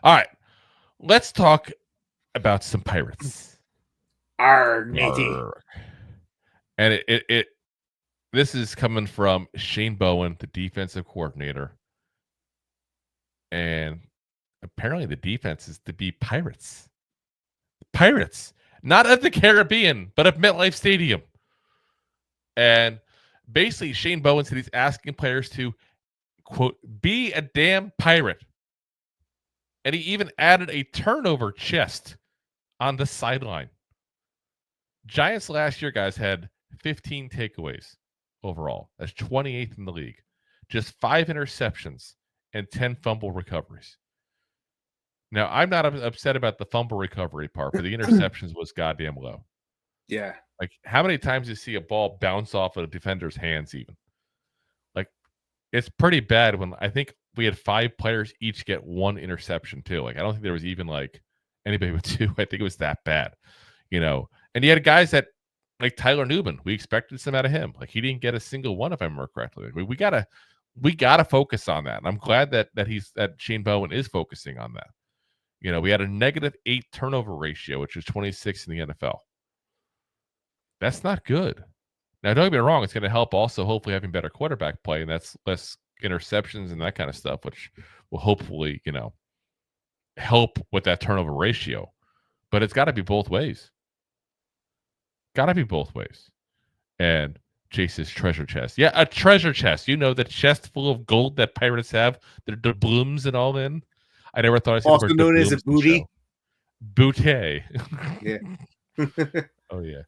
All right, let's talk about some Pirates. Arr, matey. Arr. And it this is coming from Shane Bowen, the defensive coordinator. And apparently the defense is to be Pirates. Pirates. Not at the Caribbean, but at MetLife Stadium. And basically, Shane Bowen said he's asking players to, quote, be a damn pirate. And he even added a turnover chest on the sideline. Giants last year, guys, had 15 takeaways overall. That's 28th in the league. Just 5 interceptions and 10 fumble recoveries. Now, I'm not upset about the fumble recovery part, but the interceptions was goddamn low. Yeah. Like, how many times do you see a ball bounce off of a defender's hands even? Like, it's pretty bad when I think we had 5 players each get 1 interception, too. Like, I don't think there was even, like, anybody with 2. I think it was that bad, you know? And you had guys that, like Tyler Newman, we expected some out of him. Like, he didn't get a single one, if I remember correctly. We gotta focus on that. And I'm glad that Shane Bowen is focusing on that. You know, we had a -8 turnover ratio, which is 26 in the NFL. That's not good. Now, don't get me wrong, it's going to help also hopefully having better quarterback play, and that's less interceptions and that kind of stuff, which will hopefully, you know, help with that turnover ratio. But it's got to be both ways. Got to be both ways. And Chase's treasure chest. Yeah, a treasure chest. You know, the chest full of gold that pirates have, the blooms and all in. I never thought I said also known as a booty. Booty. Yeah. Oh, yeah.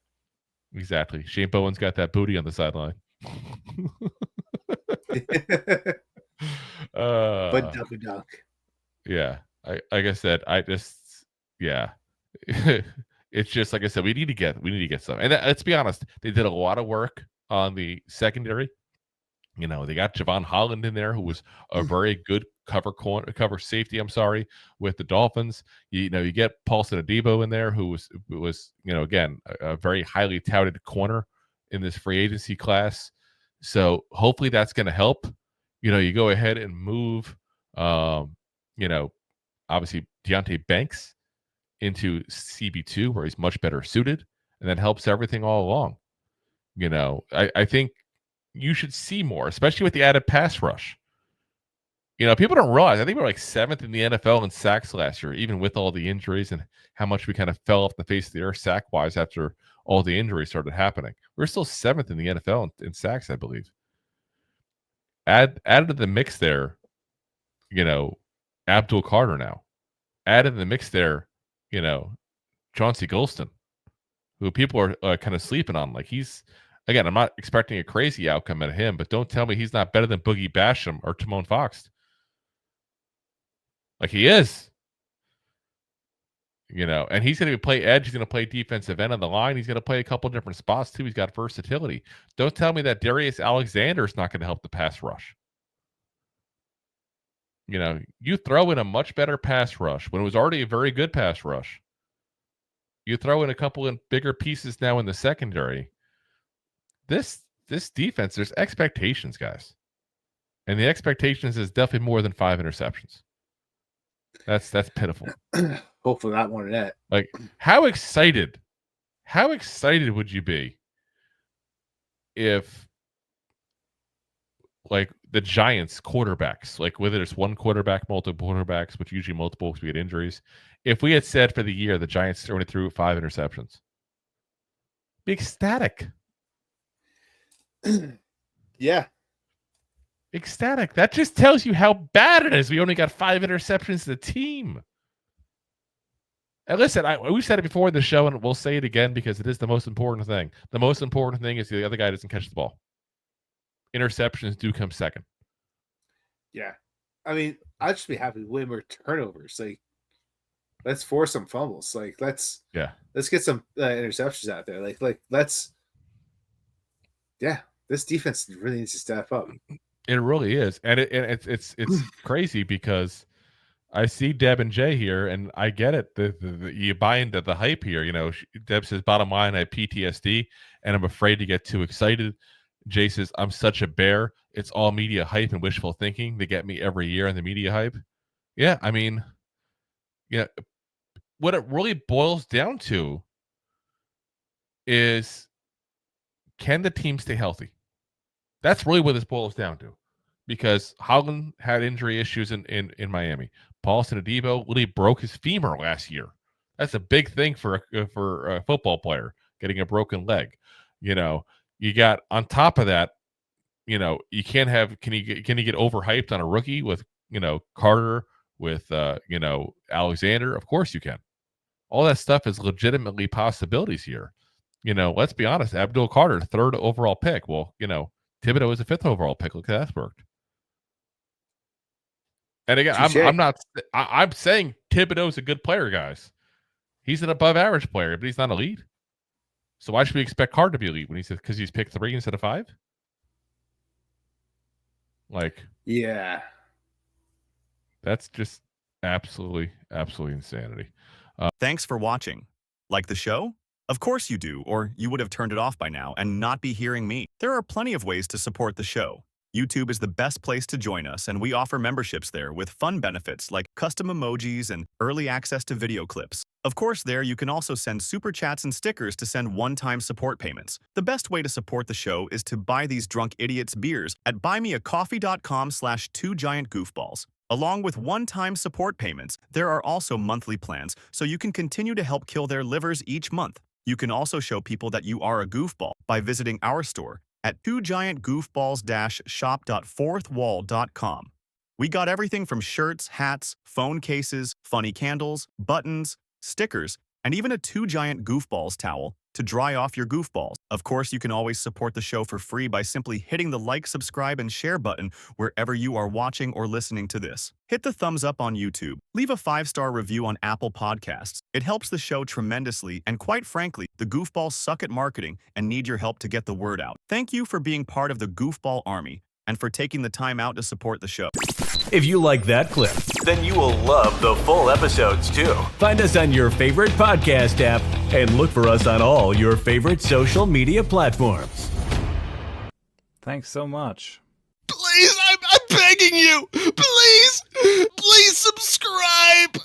Exactly. Shane Bowen's got that booty on the sideline. But dunk. Yeah. Like I said, yeah. It's just like I said, we need to get some. And let's be honest, they did a lot of work on the secondary. You know, they got Jevon Holland in there, who was a very good cover safety. I'm sorry, with the Dolphins. You know, you get Paulson Adebo in there, who was you know, again, a very highly touted corner in this free agency class. So hopefully that's going to help. You know, you go ahead and move, you know, obviously Deonte Banks into CB2, where he's much better suited, and that helps everything all along. You know, I think you should see more, especially with the added pass rush. You know, people don't realize, I think we're like 7th in the NFL in sacks last year, even with all the injuries and how much we kind of fell off the face of the earth sack-wise after all the injuries started happening. We're still 7th in the NFL in sacks, I believe. Added to the mix there, you know, Abdul Carter now. Added to the mix there, you know, Chauncey Golston, who people are kind of sleeping on. Like, he's, again, I'm not expecting a crazy outcome out of him, but don't tell me he's not better than Boogie Basham or Timon Fox. Like, he is. You know, and he's going to play edge. He's going to play defensive end on the line. He's going to play a couple different spots, too. He's got versatility. Don't tell me that Darius Alexander is not going to help the pass rush. You know, you throw in a much better pass rush when it was already a very good pass rush. You throw in a couple of bigger pieces now in the secondary. This defense, there's expectations, guys. And the expectations is definitely more than 5 interceptions. That's pitiful. Hopefully not one of that. Like, how excited would you be if, like, the Giants quarterbacks, like whether it's one quarterback, multiple quarterbacks, which usually multiple because we get injuries, if we had said for the year the Giants only threw 5 interceptions, be ecstatic. Yeah. Ecstatic. That just tells you how bad it is. We only got 5 interceptions as a team. And listen, we've said it before in the show, and we'll say it again because it is the most important thing. The most important thing is the other guy doesn't catch the ball. Interceptions do come second. Yeah. I mean, I'd just be happy to win more turnovers. Like, let's force some fumbles. Like, let's get some interceptions out there. Like let's. Yeah, this defense really needs to step up. It really is, and it's crazy because I see Deb and Jay here, and I get it. You buy into the hype here. You know, Deb says, bottom line, I have PTSD, and I'm afraid to get too excited. Jay says, I'm such a bear. It's all media hype and wishful thinking. They get me every year in the media hype. Yeah, I mean, what it really boils down to is, can the team stay healthy? That's really what this boils down to, because Holland had injury issues in Miami. Paulson Adebo really broke his femur last year. That's a big thing for a football player, getting a broken leg. You got on top of that, you can't have. Can you get overhyped on a rookie with Carter, with Alexander? Of course you can. All that stuff is legitimately possibilities here. Let's be honest. Abdul Carter, 3rd overall pick. Well, Thibodeau is a 5th overall pick. Look how that's worked. And again, I'm saying Thibodeau is a good player, guys. He's an above average player, but he's not elite. So why should we expect Carter to be elite when he says, because he's picked 3 instead of 5? Yeah, that's just absolutely insanity. Thanks for watching. Like the show? Of course you do, or you would have turned it off by now and not be hearing me. There are plenty of ways to support the show. YouTube is the best place to join us, and we offer memberships there with fun benefits like custom emojis and early access to video clips. Of course, there you can also send super chats and stickers to send one-time support payments. The best way to support the show is to buy these drunk idiots beers at buymeacoffee.com/2giantgoofballs. Along with one-time support payments, there are also monthly plans, so you can continue to help kill their livers each month. You can also show people that you are a goofball by visiting our store at 2giantgoofballs-shop.fourthwall.com. We got everything from shirts, hats, phone cases, funny candles, buttons, stickers, and even a 2 Giant Goofballs towel to dry off your goofballs. Of course, you can always support the show for free by simply hitting the like, subscribe, and share button wherever you are watching or listening to this. Hit the thumbs up on YouTube. Leave a 5-star review on Apple Podcasts. It helps the show tremendously, and quite frankly, the Goofballs suck at marketing and need your help to get the word out. Thank you for being part of the Goofball Army and for taking the time out to support the show. If you like that clip, then you will love the full episodes too. Find us on your favorite podcast app and look for us on all your favorite social media platforms. Thanks so much. Please, I'm begging you. Please subscribe.